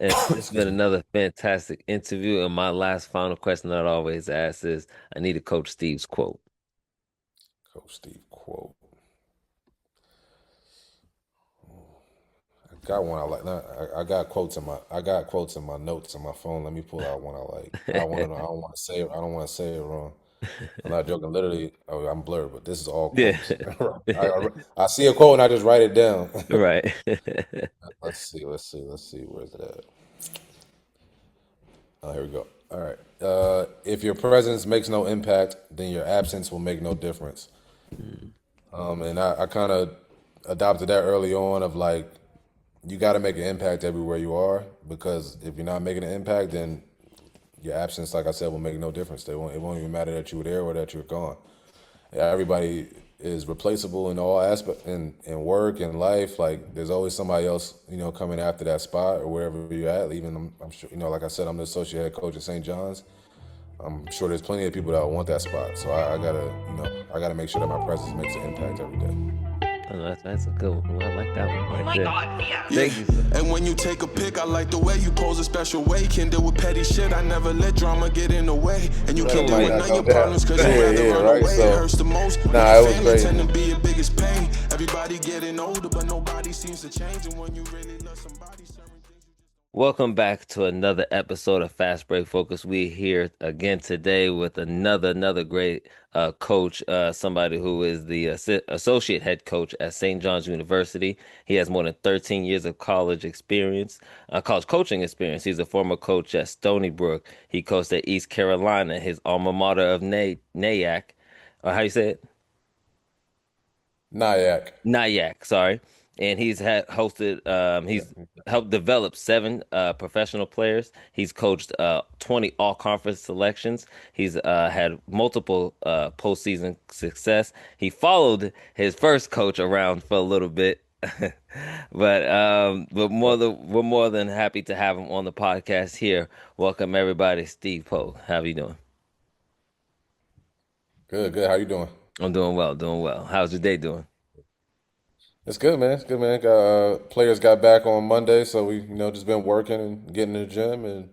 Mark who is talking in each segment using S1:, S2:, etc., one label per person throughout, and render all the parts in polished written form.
S1: It's been
S2: Excuse me.
S1: another fantastic interview. And my last final question that I always ask is, I need a Coach Steve's quote.
S2: Coach Steve quote. I got one I like. Nah, I got quotes in my notes on my phone. Let me pull out one I like. I want to know. I don't want to say it. I don't want to say it wrong. I'm not joking. Literally, oh, I'm blurred, but this is all
S1: Yeah.
S2: quotes. I see a quote and I just write it down.
S1: Right.
S2: Let's see. Let's see. Let's see. Where's it at? Oh, here we go. All right. If your presence makes no impact, then your absence will make no difference. And I kind of adopted that early on of like, you got to make an impact everywhere you are because if you're not making an impact, then your absence, like I said, will make no difference. It won't even matter that you were there or that you're gone. Everybody is replaceable in all aspects in work and life. Like there's always somebody else, coming after that spot or wherever you're at. Even I'm sure, like I said, I'm the associate head coach at St. John's. I'm sure there's plenty of people that want that spot. So I gotta, I gotta make sure that my presence makes an impact every day.
S1: Oh, no, that's a good one. I like that one
S3: Oh
S1: right
S3: my
S1: there.
S3: God, yes.
S1: Thank you, sir.
S3: And when you take a pic, I like the way you pose a special way. Can deal with petty shit, I never let drama get in the way. And you
S2: Let
S3: can't
S2: it
S1: So
S3: deal
S2: might
S3: with
S1: when
S2: not
S3: none of
S2: go
S3: your
S2: down.
S3: problems, cause you'd
S2: Yeah,
S3: rather
S2: yeah,
S3: run
S2: right.
S3: away. It
S2: So,
S3: hurts the most when
S2: nah,
S3: your
S2: it was
S3: family
S2: crazy.
S3: tend to be your biggest pain. Everybody getting older, but nobody seems to change. And when you really love somebody, certain things you just
S1: welcome back to another episode of Fast Break Focus. We here again today with another great coach, somebody who is the associate head coach at St. John's University. He has more than 13 years of college coaching experience. He's a former coach at Stony Brook. He coached at East Carolina, his alma mater of Nyack. How you say it?
S2: Nyack.
S1: Nyack, sorry. And he's helped develop seven professional players. He's coached 20 all-conference selections. He's had multiple postseason success. He followed his first coach around for a little bit. But we're more than happy to have him on the podcast here. Welcome everybody, Steve Pogue. How are you doing?
S2: Good, good. How you doing?
S1: I'm doing well, doing well. How's your day doing?
S2: It's good, man. It's good, man. Players got back on Monday, so we, just been working and getting in the gym and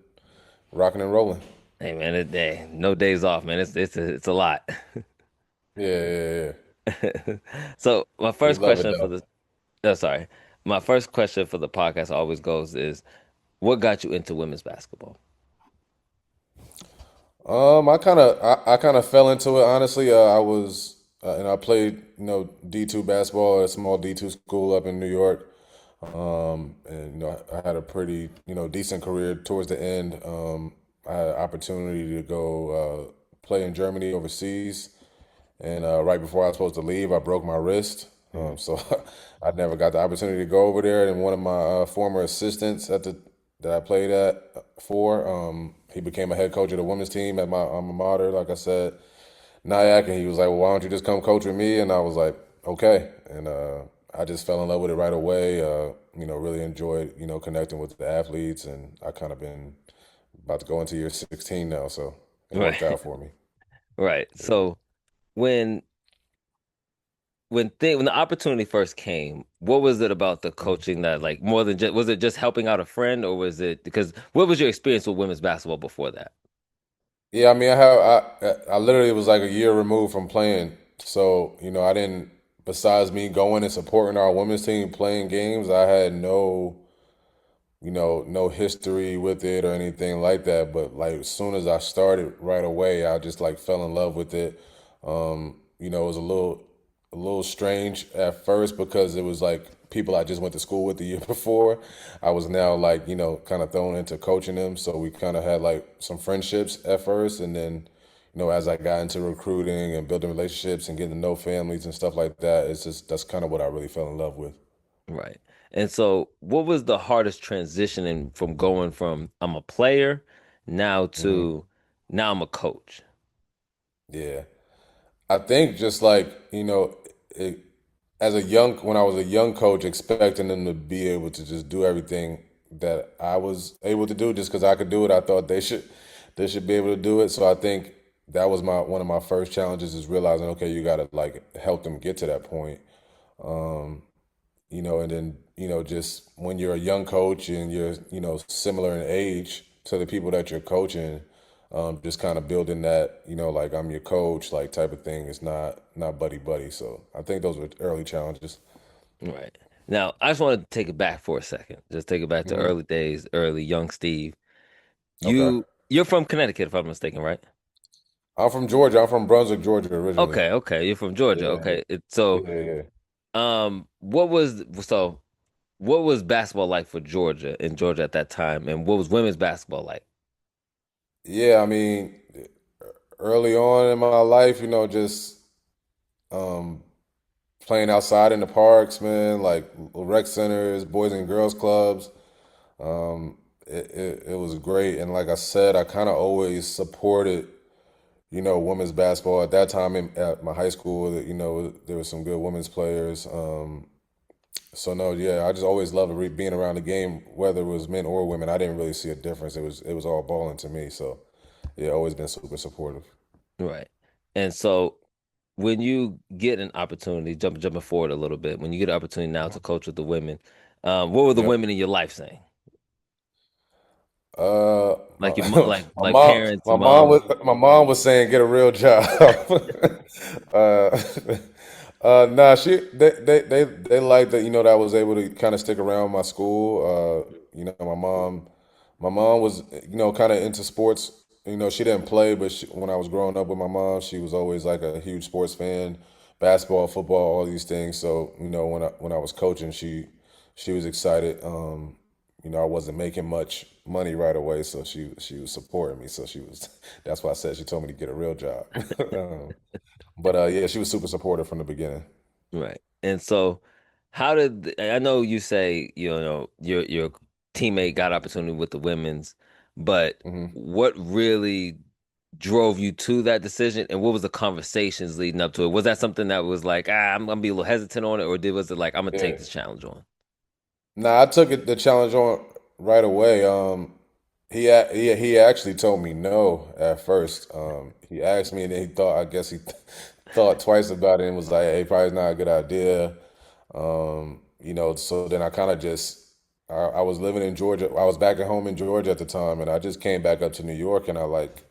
S2: rocking and rolling.
S1: Hey man, a day, no days off, man. It's a lot.
S2: Yeah, yeah, yeah.
S1: So my
S2: We
S1: first
S2: love it
S1: question for
S2: though.
S1: the oh, sorry. My first question for the podcast always goes is what got you into women's basketball?
S2: I kind of fell into it honestly. And I played, D2 basketball at a small D2 school up in New York. And I had a pretty, decent career towards the end. I had an opportunity to go play in Germany overseas. And right before I was supposed to leave, I broke my wrist.
S1: Mm.
S2: So I never got the opportunity to go over there. And one of my former assistants that I played for, he became a head coach of the women's team at my alma mater. Like I said, Nyack, and he was like, "Well, why don't you just come coach with me?" And I was like, "Okay." And I just fell in love with it right away. Really enjoyed connecting with the athletes, and I kind of been about to go into year 16 now, so it worked
S1: Right.
S2: out for me.
S1: Right. So when when the opportunity first came, what was it about the coaching that like more than just was it just helping out a friend or was it because what was your experience with women's basketball before that?
S2: Yeah, I mean, I literally was like a year removed from playing, so I didn't. Besides me going and supporting our women's team playing games, I had no history with it or anything like that. But like as soon as I started right away, I just like fell in love with it. It was a little strange at first because it was like people I just went to school with the year before. I was now like, kind of thrown into coaching them. So we kind of had like some friendships at first. And then, as I got into recruiting and building relationships and getting to know families and stuff like that, that's kind of what I really fell in love with.
S1: Right. And so what was the hardest transitioning from going from I'm a player now
S2: Hmm.
S1: to now I'm a coach?
S2: Yeah. I think just like, it, when I was a young coach, expecting them to be able to just do everything that I was able to do just because I could do it, I thought they should be able to do it. So I think that was my one of my first challenges is realizing, okay, you got to like help them get to that point. and then, just when you're a young coach and you're, similar in age to the people that you're coaching, just kind of building that, like I'm your coach, like type of thing is not buddy buddy. So I think those were early challenges.
S1: Right. Now, I just want to take it back for a second. Just take it back to
S2: Hmm.
S1: early days, early young Steve.
S2: Okay.
S1: You're from Connecticut, if I'm mistaken, right?
S2: I'm from Georgia. I'm from Brunswick, Georgia originally.
S1: Okay, okay. You're from Georgia.
S2: Yeah,
S1: Okay.
S2: yeah, yeah.
S1: What was basketball like for Georgia in Georgia at that time, and what was women's basketball like?
S2: Yeah, I mean, early on in my life, just um, playing outside in the parks, man, like rec centers, boys and girls clubs. It was great. And like I said, I kind of always supported, women's basketball. At that time at my high school, that, there were some good women's players. So no, yeah, I just always loved being around the game, whether it was men or women. I didn't really see a difference. It was all balling to me. So yeah, always been super supportive.
S1: Right. And so when you get an opportunity, jumping forward a little bit, when you get an opportunity now to coach with the women, what were the
S2: Yep.
S1: women in your life saying?
S2: My
S1: Like your
S2: my
S1: like
S2: mom
S1: parents,
S2: my mom
S1: mom.
S2: was my mom was saying get a real job. uh, nah, they liked that, that I was able to kind of stick around my school. My mom was, kind of into sports. She didn't play, but when I was growing up with my mom, she was always like a huge sports fan, basketball, football, all these things. So, when I was coaching, she was excited. I wasn't making much money right away, so she was supporting me. So she was that's why I said she told me to get a real job. But yeah, she was super supportive from the beginning.
S1: Right. And so I know you say, your teammate got opportunity with the women's, but
S2: Hmm.
S1: what really drove you to that decision and what was the conversations leading up to it? Was that something that was like, I'm gonna be a little hesitant on it, or was it like I'm gonna take
S2: Yeah.
S1: this challenge on?
S2: Nah, I took the challenge on right away. He actually told me no at first. He asked me, and then I guess he thought twice about it and was like, "Hey, probably not a good idea." So then I kind of I was living in Georgia. I was back at home in Georgia at the time, and I just came back up to New York, and I like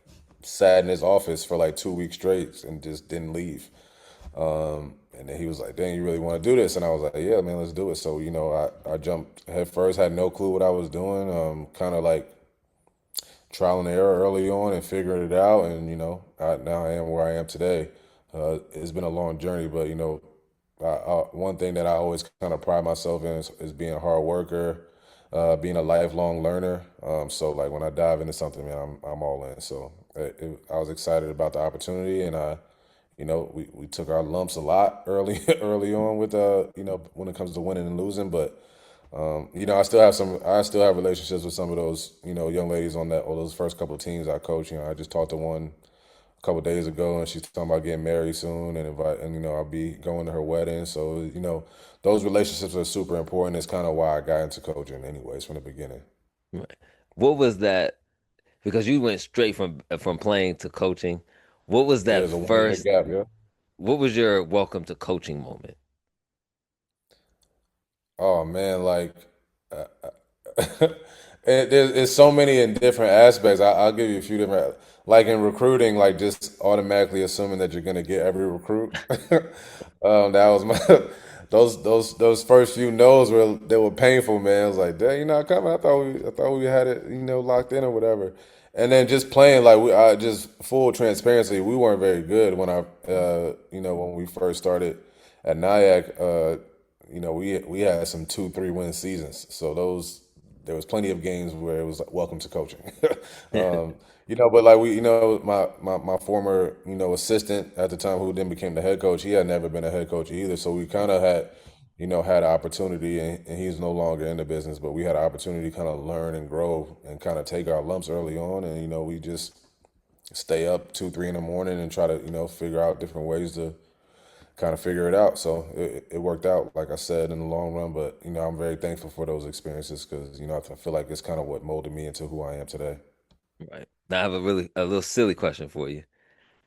S2: sat in his office for like 2 weeks straight and just didn't leave. And then he was like, "Dang, you really want to do this?" And I was like, "Yeah, man, let's do it." So, I jumped head first, had no clue what I was doing. Kind of like trial and error early on and figuring it out. And, now I am where I am today. It's been a long journey, but, one thing that I always kind of pride myself in is being a hard worker, being a lifelong learner. So like when I dive into something, man, I'm all in. So I was excited about the opportunity, and we took our lumps a lot early early on with when it comes to winning and losing, but I still have relationships with some of those, young ladies on that or those first couple of teams I coached. I just talked to one a couple of days ago, and she's talking about getting married soon, and I'll be going to her wedding. So those relationships are super important. It's kind of why I got into coaching, anyways, from the beginning.
S1: Right. What was that? Because you went straight from playing to coaching. What was
S2: Yeah,
S1: that
S2: there's a 1 year
S1: first?
S2: gap. Yeah.
S1: What was your welcome to coaching moment?
S2: Oh man, like uh, there's so many in different aspects. I'll give you a few different, like in recruiting, like just automatically assuming that you're gonna get every recruit. That was my those first few no's were painful, man. I was like, "Dang, you're not coming." I thought we had it, locked in or whatever. And then just playing like I just full transparency, we weren't very good when we first started at Nyack. We had some 2, 3 win seasons. So there was plenty of games where it was like, welcome to coaching. But like my former, assistant at the time who then became the head coach, he had never been a head coach either. So we kind of had an opportunity, and he's no longer in the business, but we had an opportunity to kind of learn and grow and kind of take our lumps early on. And, we just stay up 2, 3 in the morning and try to, figure out different ways to kind of figure it out. So it worked out, like I said, in the long run. But I'm very thankful for those experiences because I feel like it's kind of what molded me into who I am today.
S1: Right. Now I have a little silly question for you.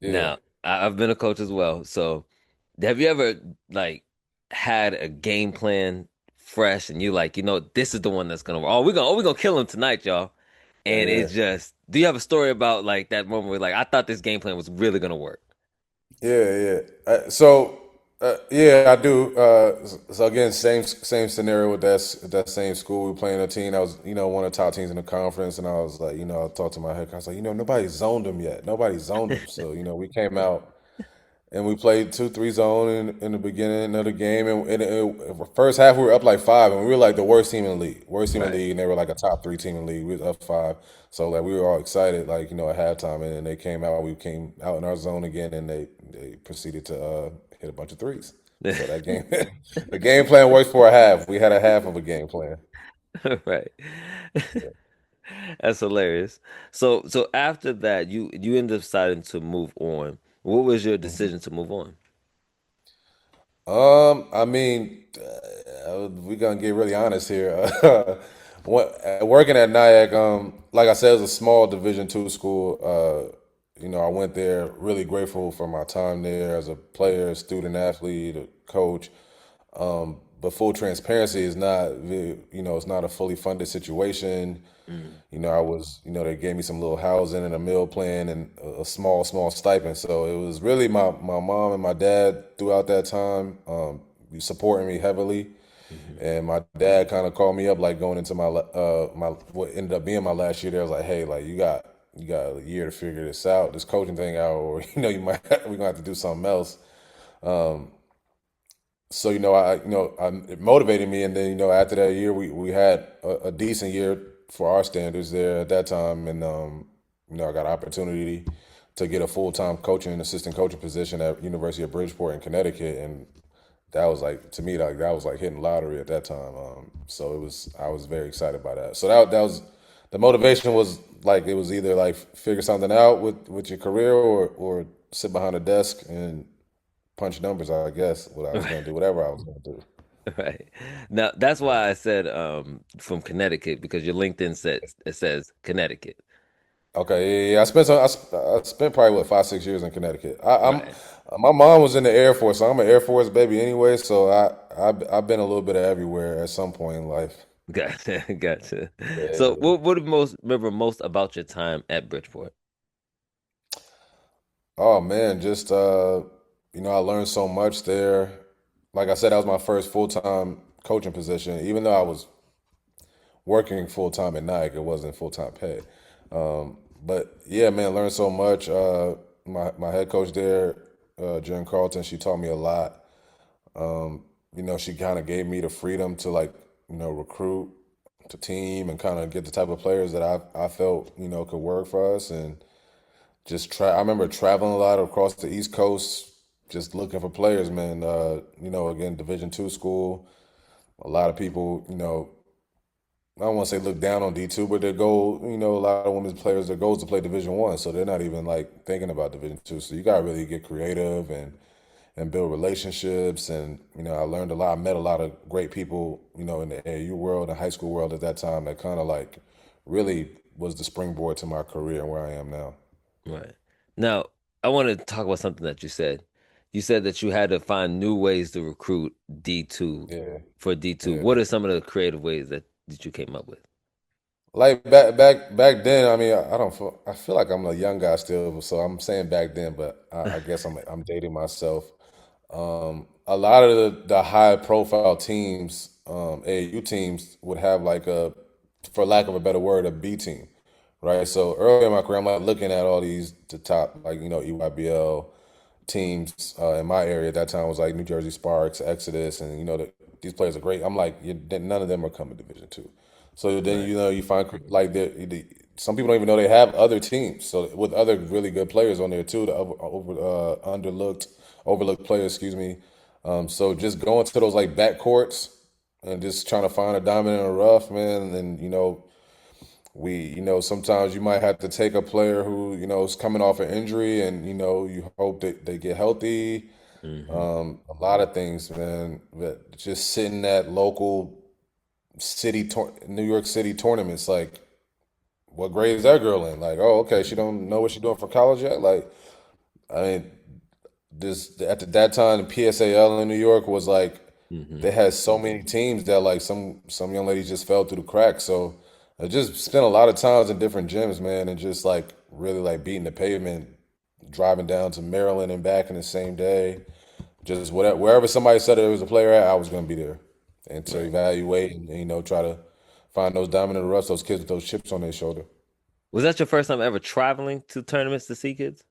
S2: Yeah.
S1: Now, I've been a coach as well. So, have you ever like had a game plan fresh, and you like, this is the one that's gonna. We're gonna kill him tonight, y'all. And
S2: Yeah.
S1: it's just, do you have a story about like that moment where like I thought this game plan was really gonna work?
S2: Yeah, yeah. Yeah, I do. So again, same scenario with that same school. We were playing a team that was, one of the top teams in the conference, and I was like, I talked to my head coach. I was like, nobody zoned them yet. Nobody zoned them. So we came out and we played 2-3 zone in the beginning of the game. First half we were up like five, and we were like the worst team in the league,
S1: Right.
S2: and they were like a top three team in the league. We was up five, so like we were all excited, like at halftime, and then they came out. We came out in our zone again, and they proceeded to hit a bunch of threes. So that game, the game plan worked for a half. We had a half of a game plan.
S1: Right. That's hilarious. So after that, you ended up deciding to move on. What was your decision to move on?
S2: I mean, we're gonna get really honest here. Working at Nyack, like I said, it was a small Division II school. I went there really grateful for my time there as a player, student athlete, a coach. But full transparency is not, it's not a fully funded situation.
S1: Mm,
S2: I was, they gave me some little housing and a meal plan and a small stipend. So it was really my mom and my dad throughout that time, supporting me heavily.
S1: mhm.
S2: And my dad kind of called me up, like going into my what ended up being my last year there. I was like, hey, like you got a year to figure this coaching thing out, or you might we're gonna have to do something else. So it motivated me, and then after that year, we had a decent year for our standards there at that time, and I got an opportunity to get a full time coaching assistant coaching position at University of Bridgeport in Connecticut, and that was like to me like that was like hitting lottery at that time. So I was very excited by that. So that was the motivation was like it was either like figure something out with your career or sit behind a desk and punch numbers, I guess, what I was going to do, whatever I was going to do.
S1: Right. Now that's why I said from Connecticut because your LinkedIn says Connecticut.
S2: Okay, yeah. I spent probably what 5-6 years in Connecticut.
S1: Right.
S2: My mom was in the Air Force, so I'm an Air Force baby anyway. So I've been a little bit of everywhere at some point in life.
S1: Gotcha. Gotcha. So
S2: Yeah.
S1: what do you most remember most about your time at Bridgeport?
S2: Oh man, just I learned so much there. Like I said, that was my first full time coaching position. Even though I was working full time at Nike, it wasn't full time pay. But yeah, man, learned so much. My head coach there, Jen Carlton, she taught me a lot. She kind of gave me the freedom to like, recruit to team and kind of get the type of players that I felt, could work for us and just try. I remember traveling a lot across the East Coast, just looking for players, man. Again, Division II school. A lot of people, I don't want to say look down on D2, but their goal, a lot of women's players, their goal is to play Division I, so they're not even like thinking about Division II. So you gotta really get creative and build relationships. And I learned a lot. I met a lot of great people, in the AAU world and high school world at that time that kind of like really was the springboard to my career and where I am now.
S1: Right. Now, I want to talk about something that you said. You said that you had to find new ways to recruit D2
S2: Yeah,
S1: for D2.
S2: yeah.
S1: What are some of the creative ways that you came up with?
S2: Like back then, I mean, I feel like I'm a young guy still, so I'm saying back then, but I guess I'm dating myself. A lot of the high profile teams, AAU teams, would have like for lack of a better word, a B team, right? So early in my career, I'm like looking at all the top, like EYBL teams in my area at that time was like New Jersey Sparks, Exodus, and these players are great. I'm like, none of them are coming Division II. So then
S1: Right.
S2: you find like some people don't even know they have other teams. So with other really good players on there too, the overlooked players, excuse me. So just going to those like backcourts and just trying to find a diamond in the rough, man. And sometimes you might have to take a player who is coming off an injury, and you hope that they get healthy.
S1: Hmm.
S2: A lot of things, man. But just sitting at local New York City tournaments, like what grade is that girl in? Like, oh, okay, she don't know what she's doing for college yet. Like, I mean, this at that time, the PSAL in New York was like
S1: Hmm.
S2: they had so many teams that like some young ladies just fell through the cracks. So I just spent a lot of times in different gyms, man, and just like really like beating the pavement, driving down to Maryland and back in the same day. Just whatever wherever somebody said there was a player at, I was gonna be there, and to
S1: Right.
S2: evaluate and try to find those diamond in the rough, those kids with those chips on their shoulder.
S1: Was that your first time ever traveling to tournaments to see kids?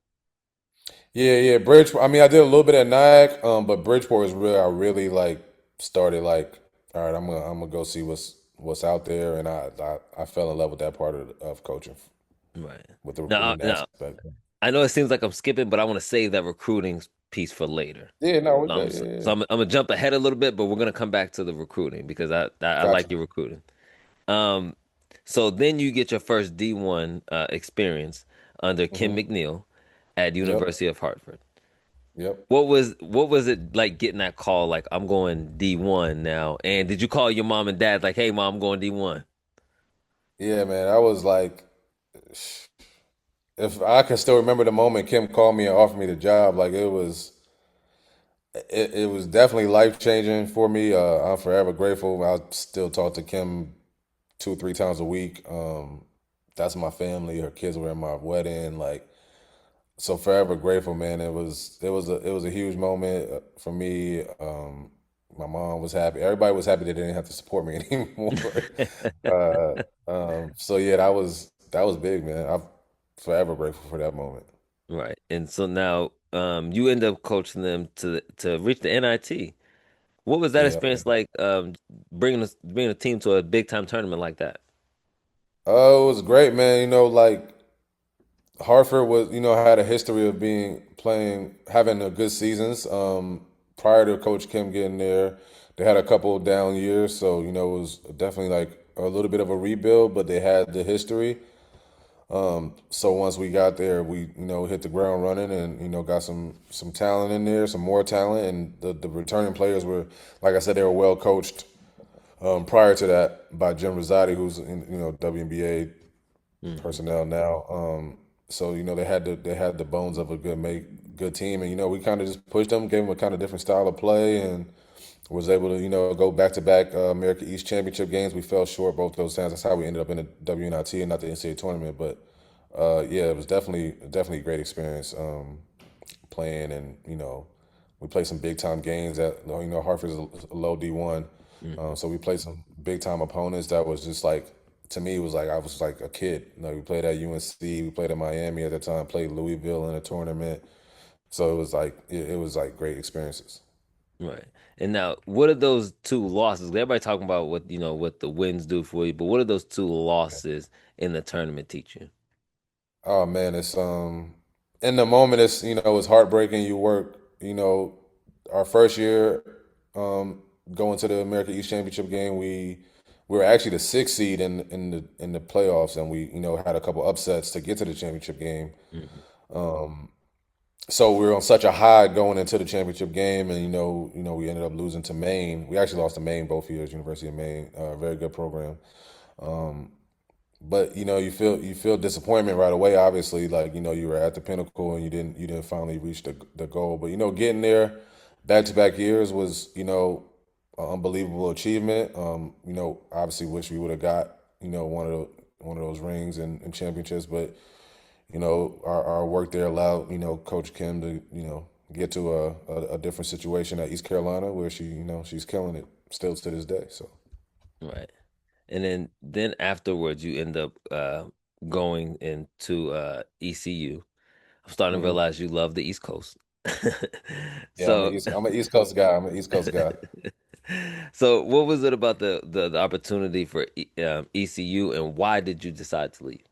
S2: Yeah, yeah, Bridgeport. I mean, I did a little bit at Nyack, but Bridgeport is really I really like started like, all right, I'm gonna go see what's out there, and I fell in love with that part of coaching,
S1: Right.
S2: with the
S1: Now,
S2: recruiting
S1: now,
S2: aspect.
S1: I know it seems like I'm skipping, but I want to save that recruiting piece for later.
S2: Yeah, no, we're
S1: So I'm,
S2: good.
S1: so
S2: Yeah, yeah.
S1: I'm gonna jump ahead a little bit, but we're gonna come back to the recruiting because I
S2: Gotcha.
S1: like your recruiting. Um, so then you get your first D1 experience under Kim
S2: Hmm.
S1: McNeil at
S2: Yep,
S1: University of Hartford.
S2: yep.
S1: What was it like getting that call like I'm going D1 now? And did you call your mom and dad like, "Hey mom, I'm going D1?"
S2: Yeah, man. I was like, if I can still remember the moment Kim called me and offered me the job, like it was definitely life changing for me. I'm forever grateful. I still talk to Kim 2 3 times a week. That's my family. Her kids were at my wedding. Like, so forever grateful, man. It was a huge moment for me. My mom was happy. Everybody was happy that they didn't have to support me anymore. uh, so yeah, that was big, man. I'm forever grateful for that moment.
S1: Right. And so now you end up coaching them to reach the NIT. What was that
S2: Yeah.
S1: experience like bringing a team to a big time tournament like that?
S2: Oh, it was great, man. Like Hartford was, had a history of having a good seasons. Prior to Coach Kim getting there, they had a couple of down years, so it was definitely like a little bit of a rebuild, but they had the history. So once we got there, we hit the ground running, and got some talent in there, some more talent, and the returning players were, like I said, they were well coached. Prior to that, by Jim Rosati, who's in WNBA
S1: Hmm.
S2: personnel now. So they had the bones of a good team, and we kind of just pushed them, gave them a kind of different style of play, and was able to go back to back America East Championship games. We fell short both those times. That's how we ended up in the WNIT and not the NCAA tournament. But yeah, it was definitely a great experience playing, and we played some big time games. That Hartford's a low D1,
S1: Hmm.
S2: so we played some big time opponents. That was just like, to me, it was like I was like a kid. We played at UNC, we played at Miami at the time, played Louisville in a tournament. So it was like great experiences.
S1: Right. And now, what are those two losses? Everybody talking about what the wins do for you, but what are those two losses in the tournament teach you?
S2: Oh man, it's in the moment it's heartbreaking. You work, our first year going to the American East Championship game, we were actually the sixth seed in the playoffs, and we had a couple upsets to get to the championship game.
S1: Hmm.
S2: So we were on such a high going into the championship game, and we ended up losing to Maine. We actually lost to Maine both years, University of Maine, very good program. But you feel disappointment right away. Obviously, like you were at the pinnacle and you didn't finally reach the goal. But getting there back to back years was an unbelievable achievement. Obviously wish we would have got one of those rings and championships, but our work there allowed Coach Kim to get to a different situation at East Carolina where she's killing it still to this day. So
S1: Right. And then afterwards, you end up going into ECU. I'm starting to
S2: mhm.
S1: realize you love the East Coast.
S2: Yeah, I'm an
S1: So,
S2: East Coast guy. I'm an East Coast guy.
S1: so what was it about the opportunity for ECU, and why did you decide to leave?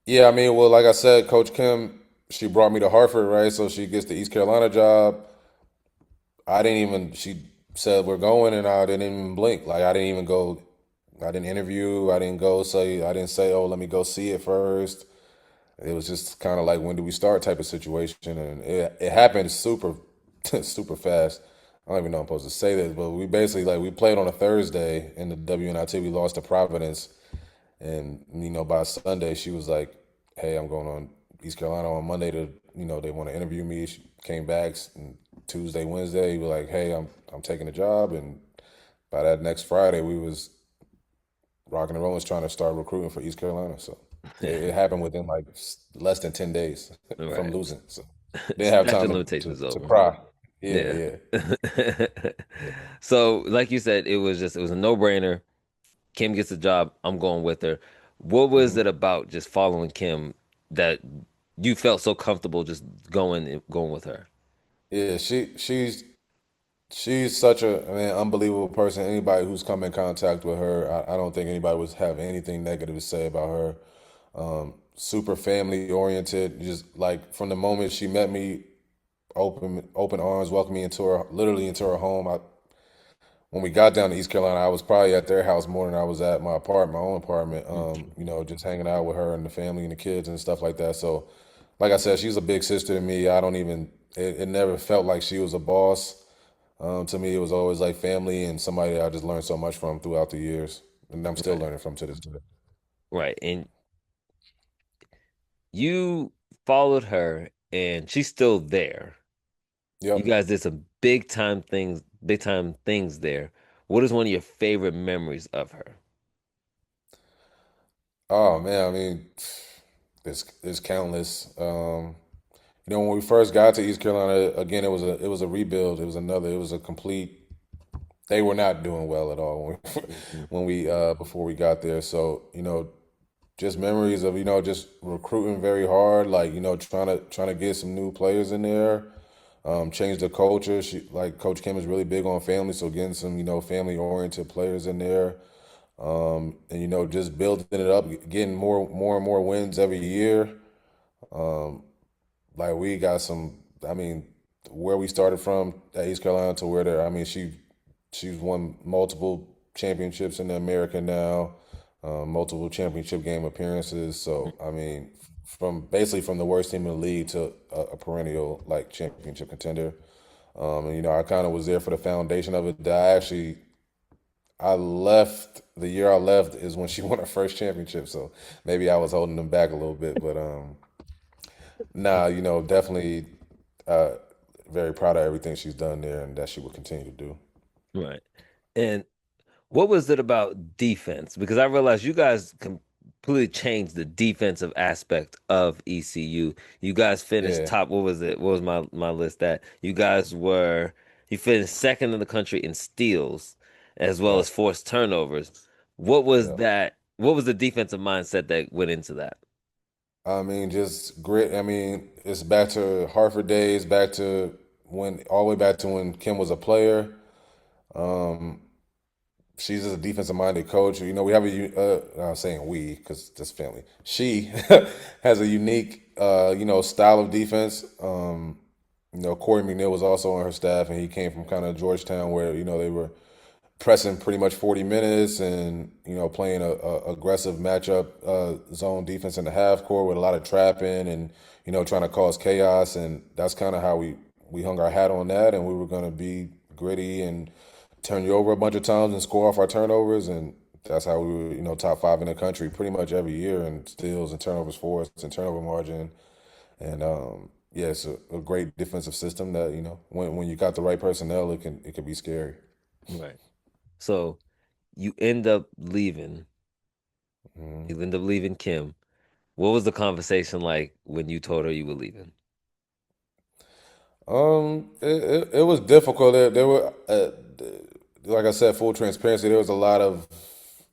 S2: Yeah, I mean, well, like I said, Coach Kim, she brought me to Hartford, right? So she gets the East Carolina job. I didn't even. She said we're going, and I didn't even blink. Like I didn't even go. I didn't interview. I didn't go say. I didn't say, oh, let me go see it first. It was just kind of like, when do we start type of situation, and it happened super, super fast. I don't even know if I'm supposed to say this, but we basically, like, we played on a Thursday in the WNIT. We lost to Providence, and by Sunday she was like, "Hey, I'm going on East Carolina on Monday to, they want to interview me. She came back and Tuesday, Wednesday, we were like, hey, I'm taking a job, and by that next Friday, we was rocking and rolling, trying to start recruiting for East Carolina. So it happened within like less than 10 days from
S1: Right.
S2: losing. So didn't have
S1: Statute
S2: time
S1: of
S2: to,
S1: limitations
S2: to, to
S1: over.
S2: cry. Yeah,
S1: Yeah.
S2: yeah,
S1: So, like you said, it was a no-brainer. Kim gets the job. I'm going with her. What was
S2: hmm
S1: it about just following Kim that you felt so comfortable just going with her?
S2: yeah. She's such a, I mean, unbelievable person. Anybody who's come in contact with her, I don't think anybody would have anything negative to say about her. Super family oriented. Just like from the moment she met me, open arms, welcomed me into her, literally into her home. When we got down to East Carolina, I was probably at their house more than I was at my own apartment. Just hanging out with her and the family and the kids and stuff like that. So, like I said, she's a big sister to me. I don't even. It never felt like she was a boss. To me, it was always like family and somebody that I just learned so much from throughout the years, and I'm still
S1: Right.
S2: learning from to this day.
S1: Right. And you followed her and she's still there. You
S2: Yep.
S1: guys did some big time things there. What is one of your favorite memories of her?
S2: Oh man, I mean, it's countless. When we first got to East Carolina, again, it was a rebuild. It was a complete. They were not doing well at all when we,
S1: Mhm.
S2: when we before we got there. So just memories of just recruiting very hard, like trying to get some new players in there, change the culture. Coach Kim is really big on family, so getting some family oriented players in there, and just building it up, getting more and more wins every year. Like we got some. I mean, where we started from at East Carolina to where there. I mean, she's won multiple championships in the America now, multiple championship game appearances. So I mean, from basically from the worst team in the league to a perennial like championship contender. And I kind of was there for the foundation of it. I left the year I left is when she won her first championship. So maybe I was holding them back a little bit, but nah, definitely uh, very proud of everything she's done there and that she will continue to do.
S1: Right. And what was it about defense? Because I realized you guys completely changed the defensive aspect of ECU. You guys finished
S2: Yeah,
S1: top. What was it? What was my list that you finished second in the country in steals as well
S2: yeah,
S1: as forced turnovers. What was
S2: yeah.
S1: that? What was the defensive mindset that went into that?
S2: I mean, just grit. I mean, it's back to Hartford days, back to all the way back to when Kim was a player. Um, she's just a defensive minded coach. We have I'm saying we because this family. She has a unique, style of defense. Corey McNeil was also on her staff, and he came from kind of Georgetown, where they were pressing pretty much 40 minutes and playing a aggressive matchup zone defense in the half court with a lot of trapping and trying to cause chaos, and that's kind of how we hung our hat on that, and we were going to be gritty and turn you over a bunch of times and score off our turnovers, and that's how we were top five in the country pretty much every year in steals and turnovers forced and turnover margin, and yeah, it's a great defensive system that when you got the right personnel, it can be scary.
S1: Right. So you end up leaving.
S2: Mhm.
S1: You end up leaving Kim. What was the conversation like when you told her you were leaving?
S2: It was difficult. There were, like I said, full transparency. There was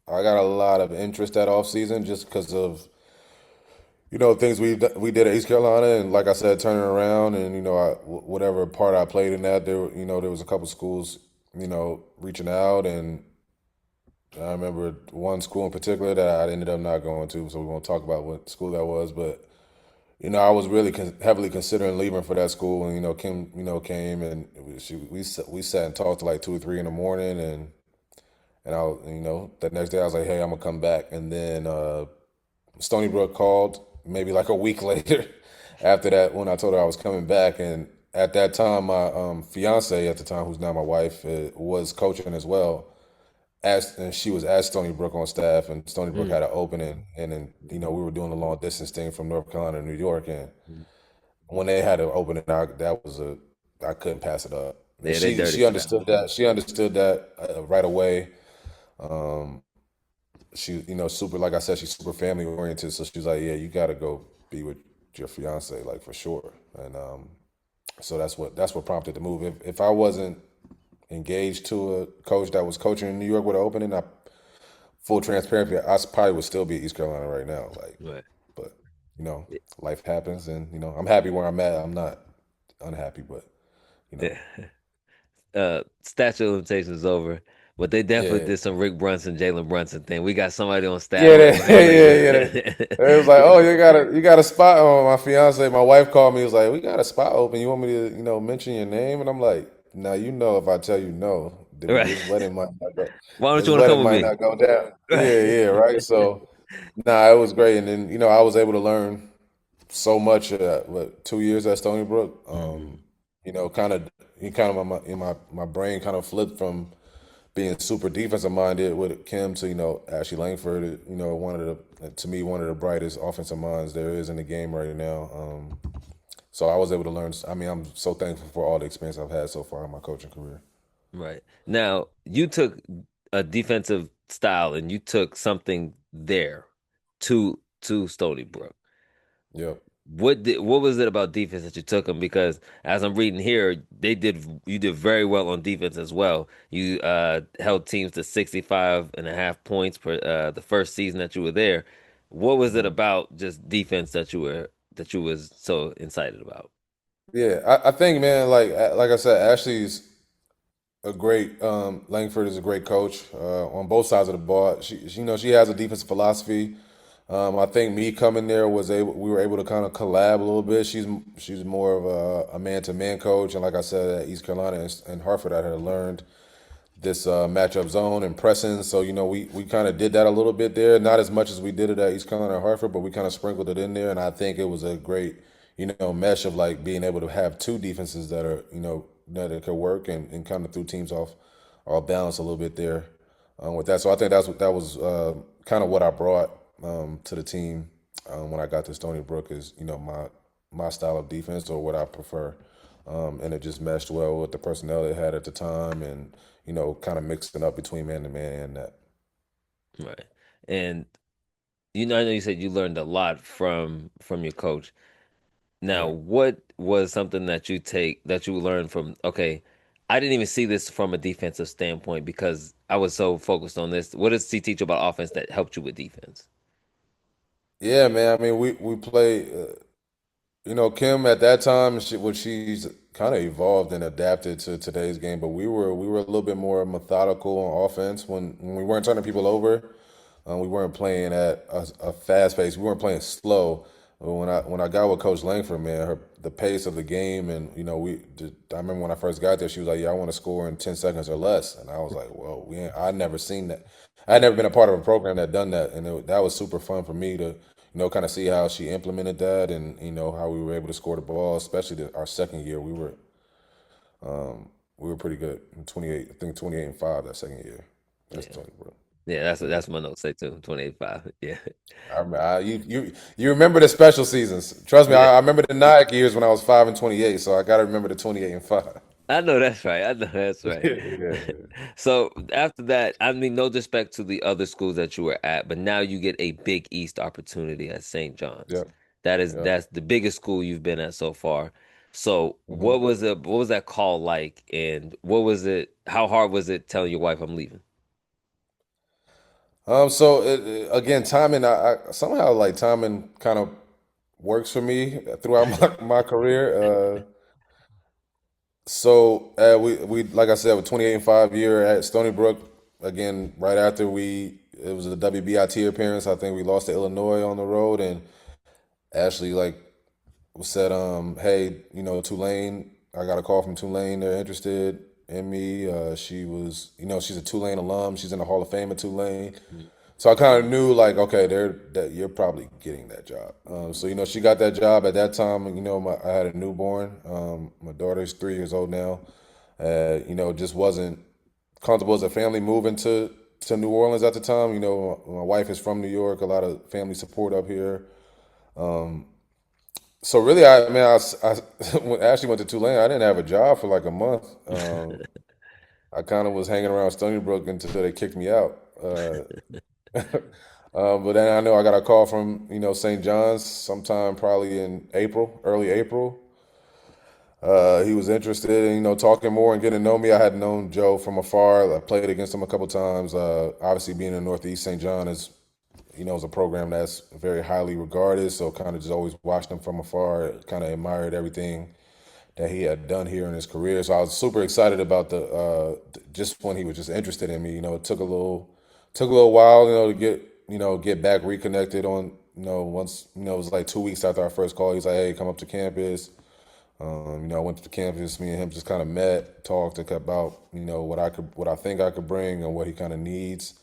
S2: I got a lot of interest that off season just because of things we did at East Carolina, and like I said, turning around, and whatever part I played in that, there was a couple schools reaching out, and I remember one school in particular that I ended up not going to. So we won't talk about what school that was, but I was really heavily considering leaving for that school, and Kim, came and we sat and talked to like 2 or 3 in the morning, and the next day I was like, hey, I'm gonna come back, and then Stony Brook called maybe like a week later after that when I told her I was coming back, and at that time my fiance at the time, who's now my wife, was coaching as well, and she was at Stony Brook on staff, and Stony Brook
S1: Mm,
S2: had an opening, and then we were doing the long distance thing from North Carolina to New York, and
S1: mm.
S2: when they had an opening, I couldn't pass it up. And
S1: Yeah, they dirty
S2: she
S1: for that.
S2: understood that. She understood that right away. She, super, like I said, she's super family oriented, so she's like, yeah, you got to go be with your fiance, like for sure. And so that's what prompted the move. If I wasn't engaged to a coach that was coaching in New York with an opening, full transparency, probably would still be at East Carolina right now. Like,
S1: Right.
S2: but you know, life happens, and I'm happy where I'm at. I'm not unhappy, but you know,
S1: Yeah. Statute of limitations is over, but they definitely
S2: yeah,
S1: did some Rick Brunson, Jalen Brunson thing. We got somebody on staff
S2: yeah,
S1: who act like
S2: It was like, oh, you got a spot on. My fiance, my wife called me. Was like, we got a spot open. You want me to, mention your name? And I'm like, now if I tell you no, then
S1: right.
S2: this wedding might not go.
S1: Why don't you
S2: This
S1: want to come
S2: wedding
S1: with
S2: might
S1: me?
S2: not go down.
S1: Right.
S2: Yeah, right. So, nah, it was great. And then I was able to learn so much. 2 years at Stony Brook.
S1: Hmm.
S2: Kind of, my brain kind of flipped from being super defensive minded with Kim to Ashley Langford. One of the brightest offensive minds there is in the game right now. So I was able to learn. I mean, I'm so thankful for all the experience I've had so far in my coaching career.
S1: Right. Now, you took a defensive style and you took something there to Stony Brook.
S2: Yep.
S1: What was it about defense that you took them? Because as I'm reading here, you did very well on defense as well. You held teams to 65.5 points per the first season that you were there. What was it
S2: Mhm.
S1: about just defense that you was so excited about?
S2: Yeah, I think, man, like I said, Ashley's a great Langford is a great coach on both sides of the ball. She has a defensive philosophy. I think me coming there we were able to kind of collab a little bit. She's more of a man to man coach, and like I said, at East Carolina and Hartford, I had learned this matchup zone and pressing. So we kind of did that a little bit there, not as much as we did it at East Carolina and Hartford, but we kind of sprinkled it in there, and I think it was a great mesh of like being able to have two defenses that are that it could work and kind of threw teams off balance a little bit there with that. So I think that was kind of what I brought to the team when I got to Stony Brook is my style of defense or what I prefer. And it just meshed well with the personnel they had at the time, and kind of mixing up between man to man and that.
S1: Right. And I know you said you learned a lot from your coach. Now,
S2: Right.
S1: what was something that you learned from, okay, I didn't even see this from a defensive standpoint because I was so focused on this. What does he teach you about offense that helped you with defense?
S2: Yeah, man. I mean, we play. Kim at that time, she's kind of evolved and adapted to today's game, but we were a little bit more methodical on offense when we weren't turning people over. We weren't playing at a fast pace. We weren't playing slow. But when I got with Coach Langford, man, the pace of the game, and I remember when I first got there, she was like, "Yeah, I want to score in 10 seconds or less," and I was like, "Whoa, I'd never seen that. I'd never been a part of a program that done that, and that was super fun for me to kind of see how she implemented that, and how we were able to score the ball, especially our second year. We were pretty good. In 28, I think 28-5 that second year. That's
S1: Yeah.
S2: Tony, bro.
S1: Yeah, that's my notes say too. 28-5. Yeah.
S2: You remember the special seasons. Trust me,
S1: Yeah.
S2: I remember the Nike years when I was 5 and 28. So I got to remember the 28-5.
S1: I know that's right. I know that's right.
S2: Yeah,
S1: So after that, I mean, no disrespect to the other schools that you were at, but now you get a Big East opportunity at St. John's.
S2: yep, yep.
S1: That's the biggest school you've been at so far. So
S2: Hmm.
S1: what was that call like, and what was it? How hard was it telling your wife I'm leaving?
S2: So again, timing. I somehow like timing kind of works for me throughout my career. We like I said, with 28-5 year at Stony Brook. Again, right after it was a WBIT appearance. I think we lost to Illinois on the road, and Ashley said, hey, Tulane, I got a call from Tulane. They're interested in me. She's a Tulane alum. She's in the Hall of Fame at Tulane.
S1: Mhm.
S2: So I kind of knew, like, okay, that you're probably getting that job. So she got that job at that time. I had a newborn. My daughter's 3 years old now. Just wasn't comfortable as a family moving to to New Orleans at the time. You know, my wife is from New York. A lot of family support up here. So really, I mean, when Ashley went to Tulane, I didn't have a job for like a month. I kind of was hanging around Stony Brook until they kicked me out. But then I know I got a call from St. John's sometime probably in April, early April. He was interested in talking more and getting to know me. I had known Joe from afar. I played against him a couple times. Obviously, being in Northeast St. John is a program that's very highly regarded. So kind of just always watched him from afar. Kind of admired everything that he had done here in his career. So I was super excited about the just when he was just interested in me. It took a little while, to get back reconnected on. Once it was like 2 weeks after our first call. He's like, "Hey, come up to campus." I went to the campus. Me and him just kind of met, talked about what I think I could bring, and what he kind of needs.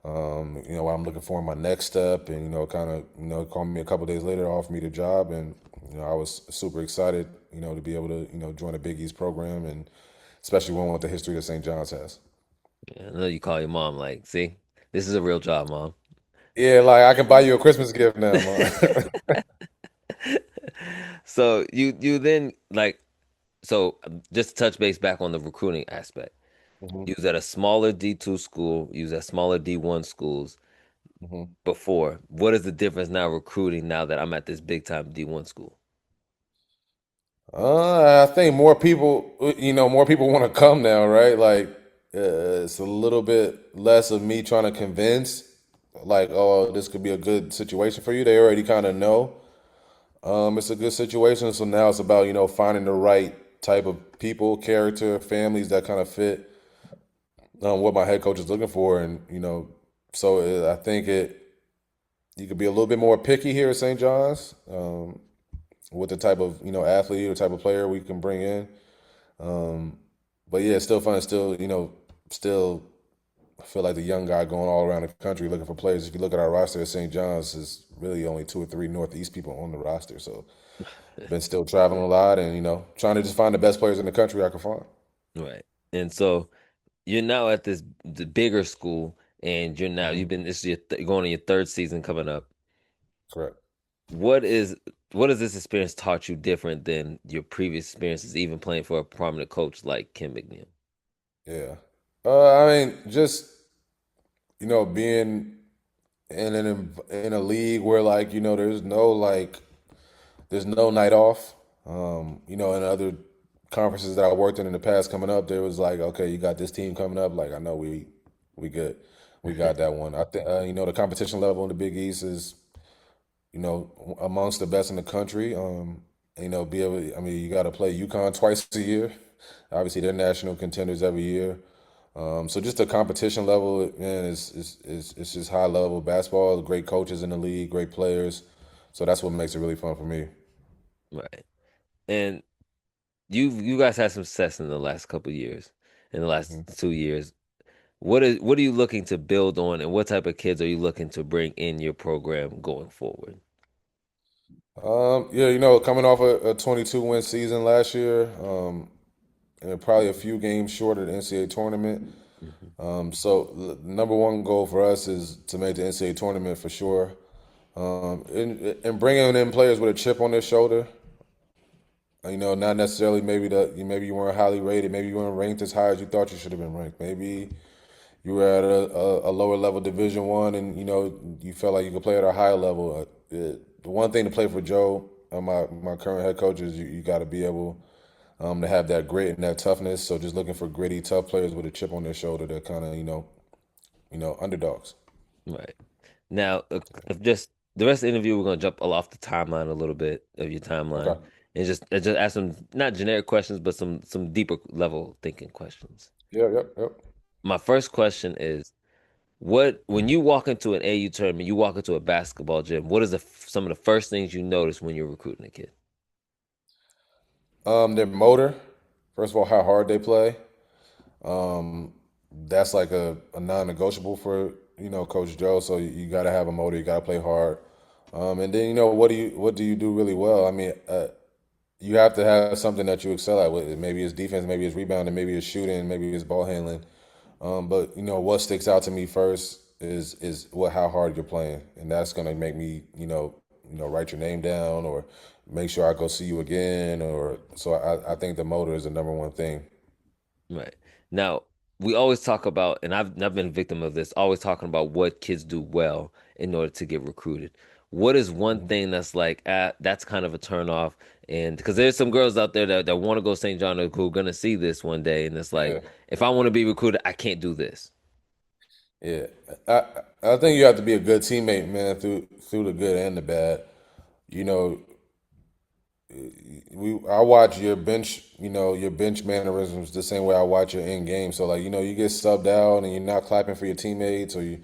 S2: What I'm looking for in my next step, and kind of called me a couple days later, offered me the job, and I was super excited, to be able to join the Big East program, and especially one with the history that St. John's has.
S1: Yeah, I know you call your mom like, see, this is a real job, mom.
S2: Yeah, like I can buy you a Christmas gift now, man.
S1: So you then like just to touch base back on the recruiting aspect.
S2: hmm
S1: You was at a smaller D2 school, you was at smaller D1 schools
S2: hmm
S1: before. What is the difference now recruiting now that I'm at this big time D1 school?
S2: I think more people want to come now, right? Like, it's a little bit less of me trying to convince, like, oh, this could be a good situation for you. They already kind of know, it's a good situation. So now it's about, finding the right type of people, character, families that kind of fit what my head coach is looking for, and I think you could be a little bit more picky here at St. John's. With the type of athlete or type of player we can bring in. Um, but yeah, it's still fun. Still still feel like the young guy going all around the country looking for players. If you look at our roster at St. John's, is really only two or three Northeast people on the roster. So been still traveling a lot, and trying to just find the best players in the country I can find.
S1: Right. And so you're now at the bigger school, and
S2: hmm
S1: you've been this is you're going on your third season coming up.
S2: Correct.
S1: What is what has this experience taught you different than your previous experiences, even playing for a prominent coach like Kim McNeil?
S2: Yeah. I mean, just being in a league where like there's no night off. In other conferences that I worked in the past coming up, there was like, okay, you got this team coming up. Like, I know we good, we got that one. I think the competition level in the Big East is amongst the best in the country. Be able. I mean, you got to play UConn twice a year. Obviously, they're national contenders every year. So just the competition level, man, is just high level basketball. Great coaches in the league, great players. So that's what makes it really fun for me.
S1: Right. And you guys had some success in the last couple years, in the last
S2: Mhm.
S1: 2 years. What are you looking to build on, and what type of kids are you looking to bring in your program going forward?
S2: Yeah, coming off a 22 win season last year, and probably a few games short of the NCAA tournament.
S1: Mhm.
S2: So the number one goal for us is to make the NCAA tournament for sure. And bringing in players with a chip on their shoulder. Not necessarily maybe you weren't highly rated, maybe you weren't ranked as high as you thought you should have been ranked. Maybe you were at a lower level Division 1, and you felt like you could play at a higher level. The one thing to play for Joe, my current head coach, is you got to be able to have that grit and that toughness. So just looking for gritty, tough players with a chip on their shoulder that kind of underdogs.
S1: Right. Now, if just the rest of the interview, we're gonna jump off the timeline a little bit of your timeline,
S2: Okay.
S1: and just ask some not generic questions, but some deeper level thinking questions.
S2: Yeah. Yep. Yep.
S1: My first question is, what when you walk into an AU tournament, you walk into a basketball gym, what is some of the first things you notice when you're recruiting a kid?
S2: Their motor. First of all, how hard they play. Um, that's like a non-negotiable for Coach Joe. So you got to have a motor. You got to play hard. And then what do you do really well? I mean, you have to have something that you excel at. Maybe it's defense, maybe it's rebounding, maybe it's shooting, maybe it's ball handling. But what sticks out to me first is what how hard you're playing, and that's gonna make me write your name down or make sure I go see you again. Or so I think the motor is the number one thing.
S1: Right. Now, we always talk about, and I've been a victim of this, always talking about what kids do well in order to get recruited. What is one
S2: Mhm.
S1: thing that's like, that's kind of a turn off? And because there's some girls out there that want to go St. John who are gonna see this one day, and it's like,
S2: Yeah,
S1: if I want to be recruited, I can't do this.
S2: yeah. I I think you have to be a good teammate, man, through the good and the bad. You know, I watch your bench mannerisms the same way I watch your in game. So like you get subbed out and you're not clapping for your teammates, or you're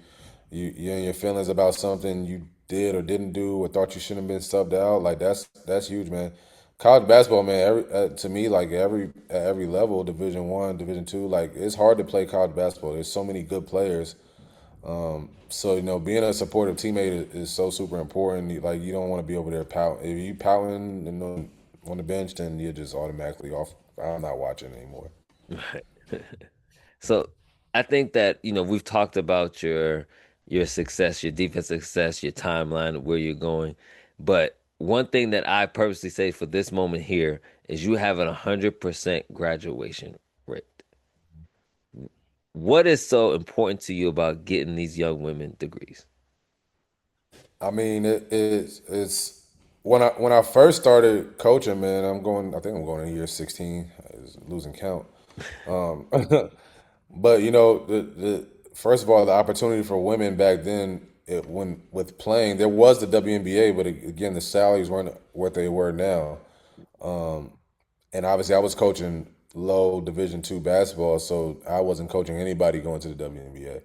S2: in your feelings about something you did or didn't do or thought you shouldn't have been subbed out. Like that's huge, man. College basketball, man. To me, like at every level, Division 1, Division 2, like it's hard to play college basketball. There's so many good players. So being a supportive teammate is so super important. Like you don't want to be over there pouting. If you pouting and on the bench, then you're just automatically off. I'm not watching anymore.
S1: Right. So I think that, we've talked about your success, your defense success, your timeline, where you're going. But one thing that I purposely say for this moment here is you have an 100% graduation rate. What is so important to you about getting these young women degrees?
S2: I mean, it's when I first started coaching, man. I think I'm going to year 16. I was losing count. Um, but the first of all, the opportunity for women back then, when with playing, there was the WNBA, but again, the salaries weren't what they were now. And obviously, I was coaching low Division 2 basketball, so I wasn't coaching anybody going to the WNBA.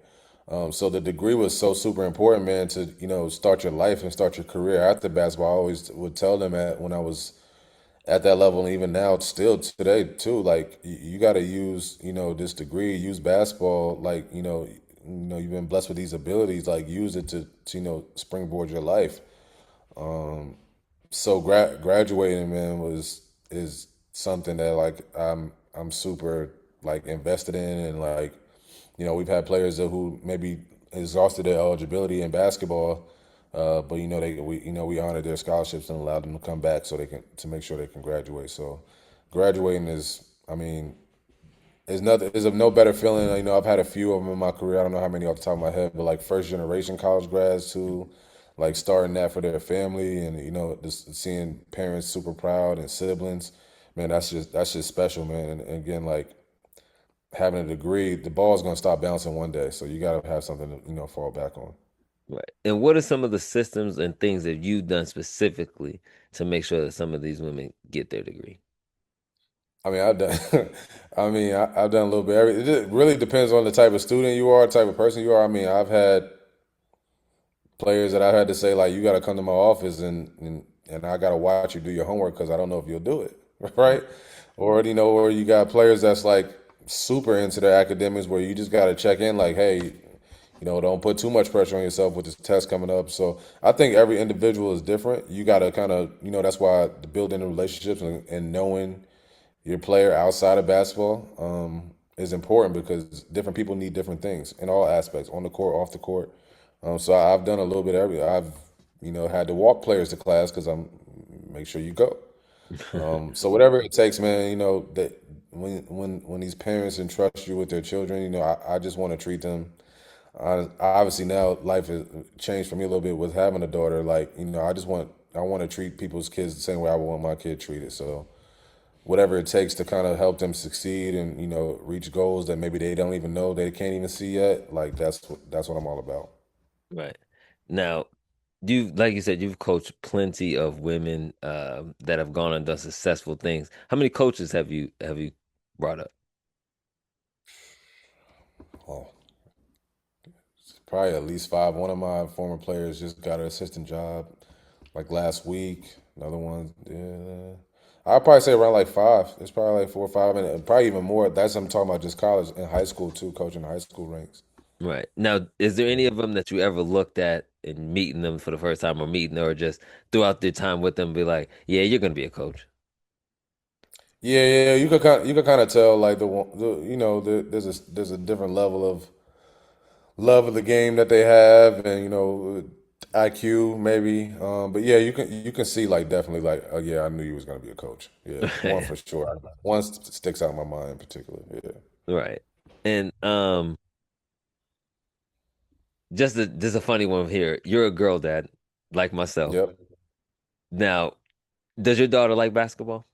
S2: So the degree was so super important, man, to start your life and start your career after basketball. I always would tell them when I was at that level, and even now, still today too. Like you got to use this degree, use basketball. Like you've been blessed with these abilities. Like use it to springboard your life. So graduating, man, was is something that like I'm super like invested in, and like we've had players who maybe exhausted their eligibility in basketball, but we honored their scholarships and allowed them to come back so they can to make sure they can graduate. So graduating is, I mean, is of no better feeling. I've had a few of them in my career. I don't know how many off the top of my head, but like first generation college grads too, like starting that for their family, and just seeing parents super proud and siblings. Man, that's just special, man. And again, like having a degree, the ball's gonna stop bouncing one day, so you gotta have something to fall back on.
S1: Right. And what are some of the systems and things that you've done specifically to make sure that some of these women get their degree?
S2: I mean, I've done. I've done a little bit. It just really depends on the type of student you are, the type of person you are. I mean, I've had players that I had to say like, you got to come to my office and I got to watch you do your homework because I don't know if you'll do it, right? Or you got players that's like super into their academics where you just got to check in like, hey, don't put too much pressure on yourself with this test coming up. So I think every individual is different. You got to kind of, that's why the building the relationships and knowing your player outside of basketball is important because different people need different things in all aspects, on the court, off the court. So I've done a little bit of everything. I've had to walk players to class because I'm make sure you go. So whatever it takes, man. That when these parents entrust you with their children, I just want to treat them. Obviously now life has changed for me a little bit with having a daughter. Like I want to treat people's kids the same way I would want my kid treated. So whatever it takes to kind of help them succeed and reach goals that maybe they don't even know they can't even see yet. Like that's what I'm all about.
S1: Right. Now, like you said, you've coached plenty of women that have gone and done successful things. How many coaches have you brought up?
S2: Oh, probably at least five. One of my former players just got an assistant job like last week. Another one, yeah. I'll probably say around like five. It's probably like 4 or 5, and probably even more. That's I'm talking about just college and high school too, coaching high school ranks.
S1: Right. Now, is there any of them that you ever looked at in meeting them for the first time or meeting or just throughout their time with them be like, yeah, you're gonna be a coach?
S2: Yeah, yeah, you could kind of tell like you know there's a different level of love of the game that they have, and you know IQ maybe. But yeah, you can see like definitely like oh yeah, I knew you was gonna be a coach. Yeah, one for sure. One sticks out in my mind in particular. Yeah.
S1: Right. And just a funny one here. You're a girl dad, like myself.
S2: Yep.
S1: Now, does your daughter like basketball?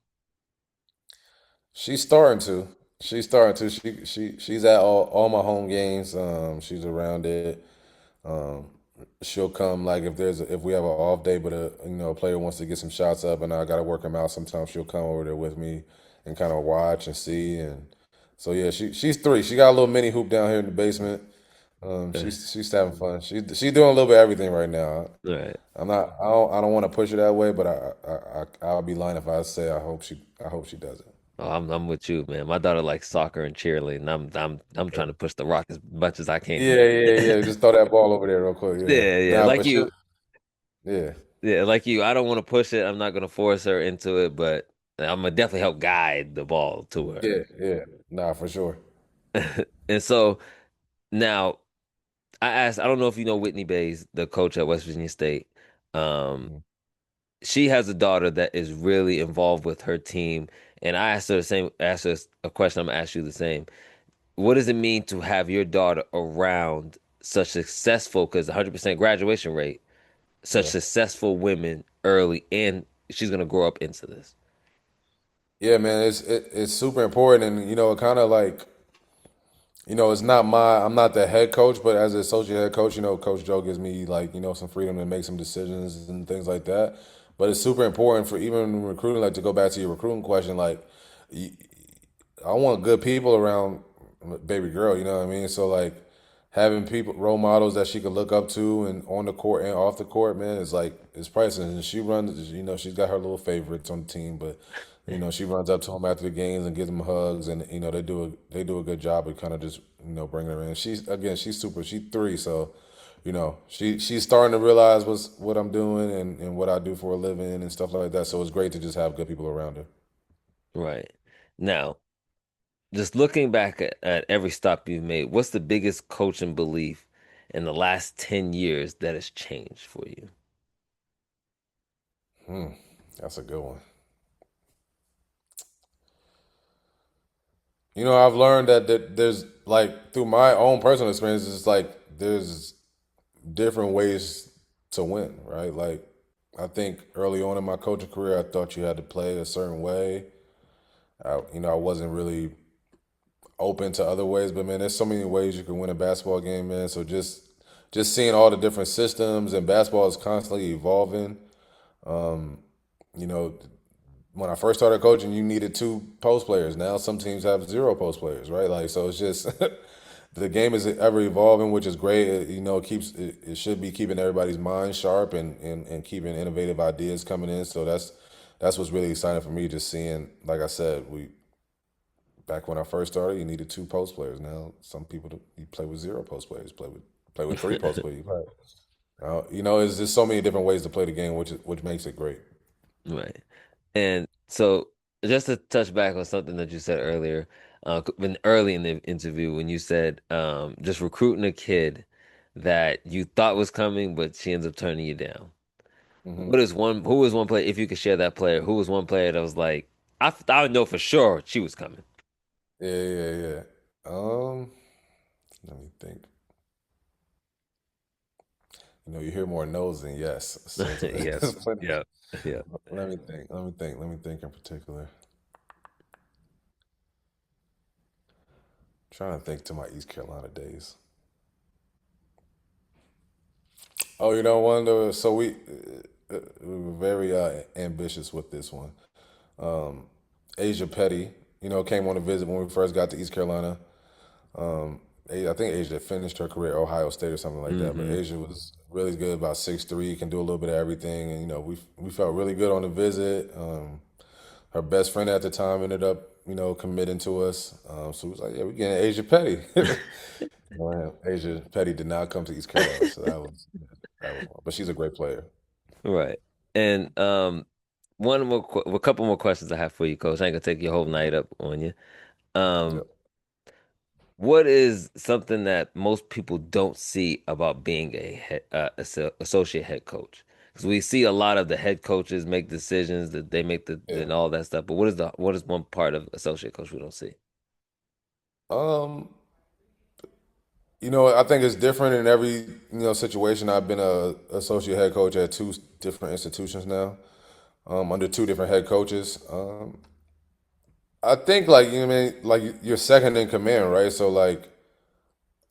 S2: She's starting to. She's starting to. She's at all my home games. She's around it. Um, she'll come like if we have an off day, but a player wants to get some shots up, and I got to work them out. Sometimes she'll come over there with me and kind of watch and see. And so yeah, she's three. She got a little mini hoop down here in the basement. She's having fun. She's doing a little bit of everything right now.
S1: Right.
S2: I'm not. I don't want to push her that way, but I'll be lying if I say I hope she does it.
S1: Oh, I'm with you, man. My daughter likes soccer and cheerleading. I'm trying to push the rock as much as I can.
S2: Yeah, yeah, yeah. Just throw that ball over there real quick. Yeah.
S1: Yeah, yeah.
S2: Nah,
S1: Like
S2: but she.
S1: you.
S2: Yeah.
S1: Yeah, like you. I don't want to push it. I'm not gonna force her into it, but I'm gonna definitely help guide the ball to her.
S2: Yeah. Yeah. Nah, for sure.
S1: And so now I don't know if you know Whitney Bays, the coach at West Virginia State. Um,
S2: Mhm.
S1: she has a daughter that is really involved with her team, and I asked her a question. I'm gonna ask you the same. What does it mean to have your daughter around such successful, because 100% graduation rate, such
S2: Yeah.
S1: successful women early, and she's gonna grow up into this?
S2: Yeah, man. It's super important, and it kind of like it's not my. I'm not the head coach, but as an associate head coach, Coach Joe gives me like some freedom to make some decisions and things like that. But it's super important for even recruiting, like to go back to your recruiting question, like I want good people around baby girl, you know what I mean? So like having people role models that she could look up to and on the court and off the court, man, is like it's priceless. And she runs, she's got her little favorites on the team, but she runs up to them after the games and gives them hugs, and they do a good job of kind of just bringing her in. She's super. She's three, so she's starting to realize what I'm doing and what I do for a living and stuff like that. So it's great to just have good people around her.
S1: Right. Now, just looking back at every stop you've made, what's the biggest coaching belief in the last 10 years that has changed for you?
S2: Hmm, that's a good one. I've learned that there's like through my own personal experiences, it's like there's different ways to win, right? Like I think early on in my coaching career, I thought you had to play a certain way. I wasn't really open to other ways, but man, there's so many ways you can win a basketball game, man. So just seeing all the different systems and basketball is constantly evolving. Um, you know, when I first started coaching, you needed two post players. Now some teams have zero post players, right? Like so, it's just the game is ever evolving, which is great. It should be keeping everybody's mind sharp and keeping innovative ideas coming in. So that's what's really exciting for me. Just seeing, like I said, we back when I first started, you needed two post players. Now some people you play with zero post players, play with three post players. Right. There's just so many different ways to play the game, which makes it great.
S1: Right. And so, just to touch back on something that you said earlier, when early in the interview, when you said just recruiting a kid that you thought was coming, but she ends up turning you down.
S2: Hmm.
S1: Who was one player, if you could share that player, who was one player that was like, I know for sure she was coming?
S2: Yeah, yeah, yeah. Um, Let me think. You hear more no's than yes. So
S1: Yes. Yeah. Yeah.
S2: let me think. Let me think. Let me think in particular. Trying to think to my East Carolina days. Oh, so we were very ambitious with this one. Um, Asia Petty, came on a visit when we first got to East Carolina. I think Asia finished her career at Ohio State or something like that. But
S1: Hmm.
S2: Asia was really good, about 6'3", can do a little bit of everything, and we felt really good on the visit. Her best friend at the time ended up committing to us. So we was like, yeah, we're getting Asia Petty. Asia Petty did not come to East Carolina, so that was one. But she's a great player.
S1: Right. And a couple more questions I have for you, Coach. I ain't gonna take your whole night up on you. Um,
S2: Yep.
S1: what is something that most people don't see about being a associate head coach? Because we see a lot of the head coaches make decisions that they make
S2: Yeah.
S1: and all that stuff. But what is one part of associate coach we don't see?
S2: Um, I think it's different in every situation. I've been a associate head coach at two different institutions now, under two different head coaches. I think like you know what I mean, like you're second in command, right? So like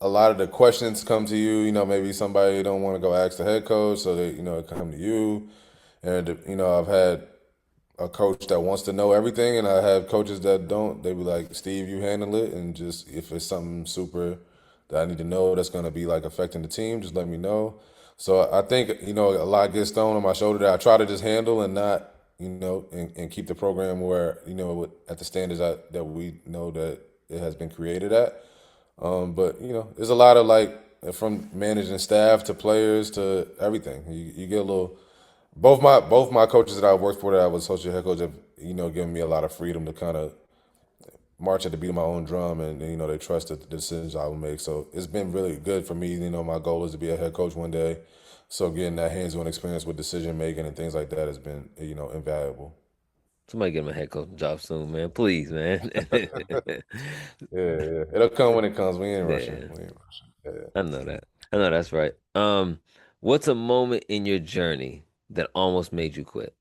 S2: a lot of the questions come to you. Maybe somebody don't want to go ask the head coach, so they come to you. And I've had a coach that wants to know everything, and I have coaches that don't. They be like, "Steve, you handle it, and just if it's something super that I need to know that's going to be like affecting the team, just let me know." So I think a lot gets thrown on my shoulder that I try to just handle and not and keep the program where at the standards that we know that it has been created at. But there's a lot of like from managing staff to players to everything. You get a little. Both my coaches that I worked for that I was associate head coach have given me a lot of freedom to kind of march at the beat of my own drum, and they trust the decisions I will make. So it's been really good for me. My goal is to be a head coach one day. So getting that hands-on experience with decision making and things like that has been invaluable.
S1: Somebody get him a head coach job soon, man. Please, man.
S2: Yeah, yeah. It'll come when it comes. We ain't rushing.
S1: Yeah,
S2: We ain't rushing. Yeah.
S1: I know that. I know that's right. What's a moment in your journey that almost made you quit?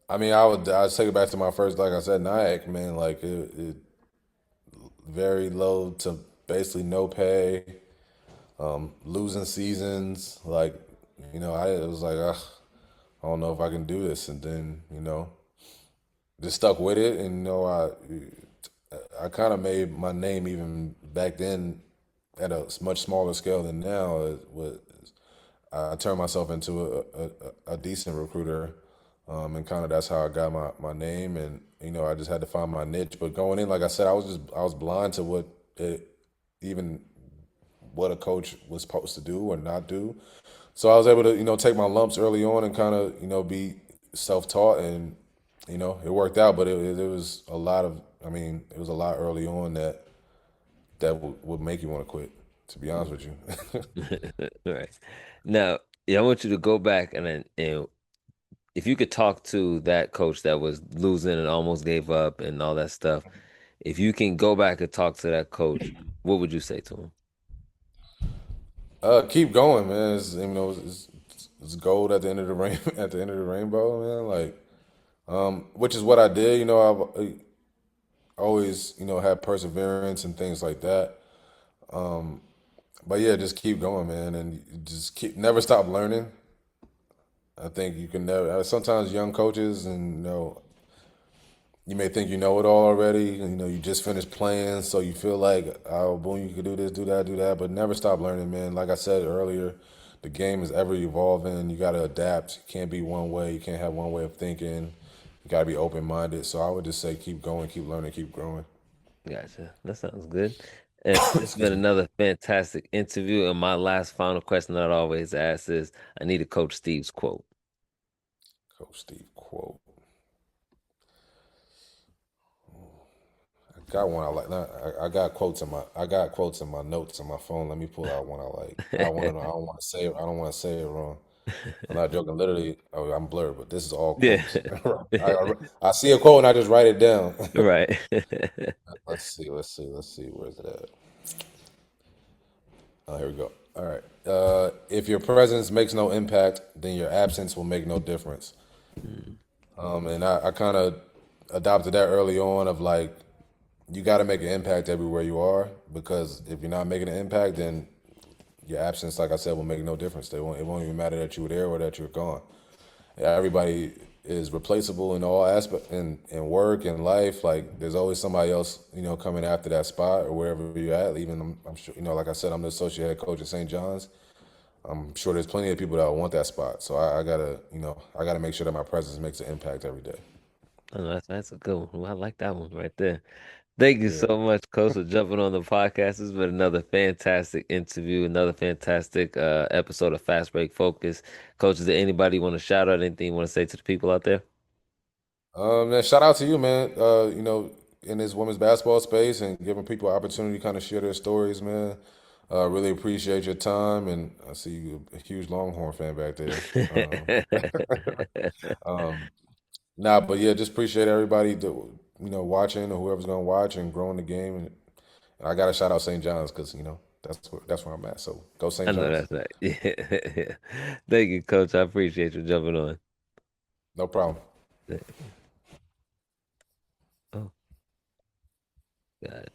S2: I mean, I'd take it back to my first, like I said, NIAC, man. Like it very low to basically no pay, losing seasons. Like, I it was like, ugh, I don't know if I can do this, and then just stuck with it, and I kind of made my name even back then at a much smaller scale than now. I turned myself into a decent recruiter, and kind of that's how I got my name. And I just had to find my niche. But going in, like I said, I was blind to even what a coach was supposed to do or not do. So I was able to take my lumps early on and kind of be self taught, and it worked out. But it was a lot of I mean it was a lot early on that would make you want to quit. To be honest with you.
S1: Right. Now, yeah, I want you to go back and if you could talk to that coach that was losing and almost gave up and all that stuff, if you can go back and talk to that coach, what would you say to him?
S2: Keep going, man. It's gold at the end of the rain at the end of the rainbow, man. Like, which is what I did. I've always had perseverance and things like that. But yeah, just keep going, man, and you just keep never stop learning. I think you can never. Sometimes young coaches, and you may think you know it all already. And, you just finished playing, so you feel like, oh, boom, you could do this, do that. But never stop learning, man. Like I said earlier, the game is ever evolving. You got to adapt. You can't be one way. You can't have one way of thinking. You got to be open minded. So I would just say, keep going, keep learning, keep growing.
S1: Gotcha. That sounds good. And it's been
S2: Excuse me,
S1: another fantastic interview. And my last final question that I always ask is, I need a Coach Steve's quote.
S2: Coach Steve quote. I got one I like. I got quotes in my notes on my phone. Let me pull out one I like. I want to know. I don't want to say it. I don't want to say it wrong. I'm not joking. Literally, oh, I'm blurred, but this is all
S1: Yeah.
S2: quotes. I see a quote and I just write it down.
S1: Right.
S2: Let's see. Let's see. Let's see. Where's it at? Oh, here we go. All right. If your presence makes no impact, then your absence will make no difference.
S1: Mm,
S2: And I kind of adopted that early on of like, you got to make an impact everywhere you are, because if you're not making an impact, then your absence, like I said, will make no difference. It won't even matter that you were there or that you're gone. Everybody is replaceable in all aspects in work and life. Like there's always somebody else, coming after that spot or wherever you're at. Even I'm sure, like I said, I'm the associate head coach at St. John's. I'm sure there's plenty of people that want that spot. So I gotta, I gotta make sure that my presence makes an impact every day.
S1: I know that's a good one. Well, I like that one right there. Thank you
S2: Yeah.
S1: so much, Coach, for jumping on the podcast. It's been another fantastic interview, another fantastic episode of Fast Break Focus. Coach, is there anybody you want to shout out? Anything you want to say to the people out there?
S2: Man, shout out to you, man. In this women's basketball space and giving people opportunity to kind of share their stories, man. Really appreciate your time, and I see you a huge Longhorn fan back there. Nah, but yeah, just appreciate everybody that watching or whoever's gonna watch and growing the game. And I got to shout out St. John's because that's where I'm at. So go
S1: I
S2: St.
S1: know
S2: John's.
S1: that's right. Yeah. Thank you, Coach. I appreciate you jumping on.
S2: No problem.
S1: Oh, God.